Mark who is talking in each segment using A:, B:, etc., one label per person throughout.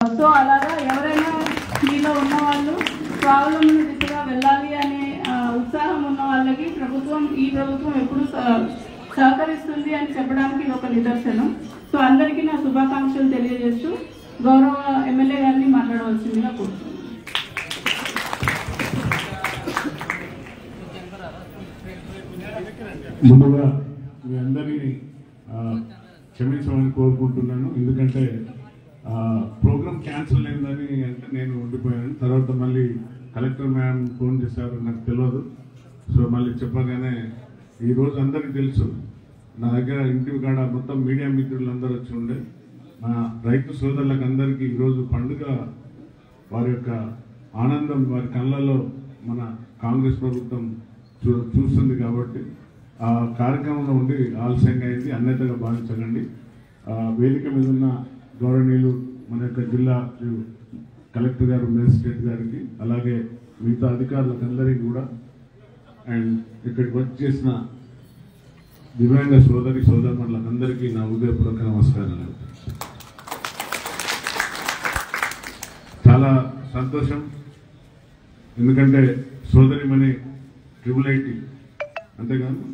A: So అలాగా ఎవరైనా మీలో ఉన్న వాళ్ళు స్వావలంబన దిశగా వెళ్ళాలి అనే ఉత్సాహం ఉన్న వాళ్ళకి ఈ ప్రభుత్వం ఎప్పుడు సహకరిస్తుంది అని చెప్పడానికి ఇది ఒక నిదర్శనం. సో అందరికీ నా శుభాకాంక్షలు తెలియజేస్తూ గౌరవ ఎమ్మెల్యే గారిని మాట్లాడవలసిందిగా కోరుతున్నాను.
B: ముందుగా మీ అందరినీ క్షమించమని కోరుకుంటున్నాను. ఎందుకంటే ప్రోగ్రామ్ క్యాన్సిల్ అయిందని అంటే నేను ఉండిపోయాను. తర్వాత మళ్ళీ కలెక్టర్ మ్యామ్ ఫోన్ చేశారు, నాకు తెలియదు. సో మళ్ళీ చెప్పగానే ఈరోజు అందరికీ తెలుసు, నా దగ్గర ఇంటి కాడ మొత్తం మీడియా మిత్రులందరూ వచ్చి ఉండే మా రైతు సోదరులకు అందరికీ ఈరోజు పండుగ, వారి యొక్క ఆనందం వారి కళ్ళల్లో మన కాంగ్రెస్ ప్రభుత్వం చూస్తుంది. కాబట్టి ఆ కార్యక్రమంలో ఉండి ఆలస్యంగా అయింది, అన్యతగా భావించకండి. వేదిక మీద ఉన్న గౌరవనీయులు మన యొక్క జిల్లా కలెక్టర్ గారు, మేజిస్ట్రేట్ గారికి, అలాగే మిగతా అధికారులకు అందరికీ కూడా, అండ్ ఇక్కడికి వచ్చి చేసిన దివ్యాంగ సోదరులకు అందరికీ నా హృదయపూర్వక నమస్కారాలు. చాలా సంతోషం, ఎందుకంటే సోదరిమణి IIIT అంతేగాని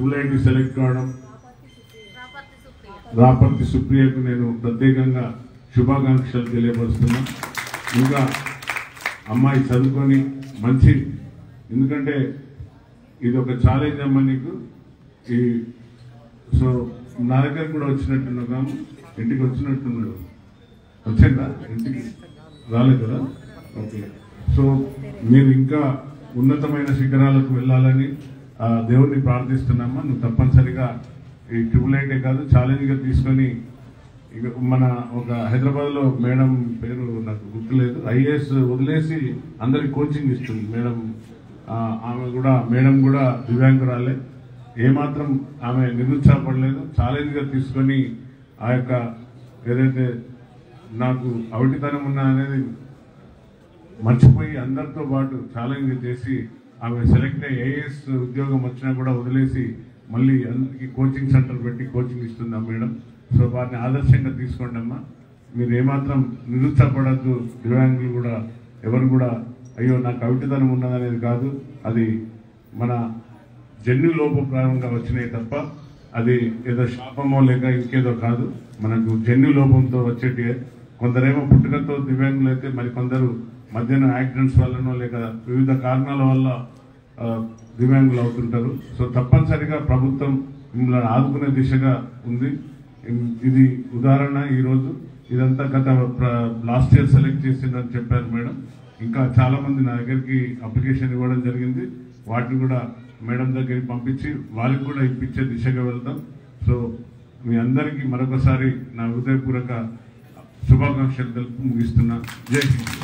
B: IIIT సెలెక్ట్ కావడం, రాపర్తి సుప్రియకు నేను ప్రత్యేకంగా శుభాకాంక్షలు తెలియపరుస్తున్నా. ఇంకా అమ్మాయి చదువుకొని మంచి, ఎందుకంటే ఇది ఒక ఛాలెంజ్ అమ్మ నీకు. సో నా దగ్గర కూడా వచ్చినట్టున్నాగా, ఇంటికి వచ్చినట్టున్నాడు, వచ్చిందా? ఇంటికి రాలేదు కదా? ఓకే. సో మీరు ఇంకా ఉన్నతమైన శిఖరాలకు వెళ్ళాలని దేవుడిని ప్రార్థిస్తున్నామా. నువ్వు తప్పనిసరిగా ఈ IIIT కాదు, ఛాలెంజ్గా తీసుకొని మన ఒక హైదరాబాద్లో మేడం పేరు నాకు గుర్తులేదు, IAS వదిలేసి అందరికి కోచింగ్ ఇస్తుంది మేడం. మేడం కూడా దివ్యాంగురాలే, ఏమాత్రం ఆమె నిరుత్సాహపడలేదు. ఛాలెంజ్గా తీసుకొని ఆ యొక్క ఏదైతే నాకు అవిటితనం ఉన్నా అనేది మర్చిపోయి అందరితో పాటు ఛాలెంజ్ చేసి ఆమె సెలెక్ట్ అయ్యి IAS ఉద్యోగం వచ్చినా కూడా వదిలేసి మళ్ళీ అందరికీ కోచింగ్ సెంటర్ పెట్టి కోచింగ్ ఇస్తుంది ఆ మేడం. సో వారిని ఆదర్శంగా తీసుకోండి అమ్మా. మీరు ఏమాత్రం నిరుత్సాహపడద్దు. దివ్యాంగులు కూడా ఎవరు కూడా అయ్యో నాకు అవిటితనం ఉన్నదనేది కాదు, అది మన జన్యు లోపప్రాయంగా వచ్చినాయి తప్ప అది ఏదో శాపమో లేక ఇంకేదో కాదు. మనకు జన్యు లోపంతో వచ్చేటి. కొందరేమో పుట్టుకతో దివ్యాంగులు అయితే, మరి కొందరు మధ్యన యాక్సిడెంట్స్ వల్లనో లేక వివిధ కారణాల వల్ల దివ్యాంగులు అవుతుంటారు. సో తప్పనిసరిగా ప్రభుత్వం మిమ్మల్ని ఆదుకునే దిశగా ఉంది. ఇది ఉదాహరణ. ఈరోజు ఇదంతా గత లాస్ట్ ఇయర్ సెలెక్ట్ చేసిందని చెప్పారు మేడం. ఇంకా చాలా మంది నా దగ్గరికి అప్లికేషన్ ఇవ్వడం జరిగింది. వాటిని కూడా మేడం దగ్గరికి పంపించి వాళ్ళకి కూడా ఇప్పించే దిశగా వెళ్తాం. సో మీ అందరికీ మరొకసారి నా హృదయపూర్వక శుభాకాంక్షలు తెలుపు ముగిస్తున్నా. జై హింద్.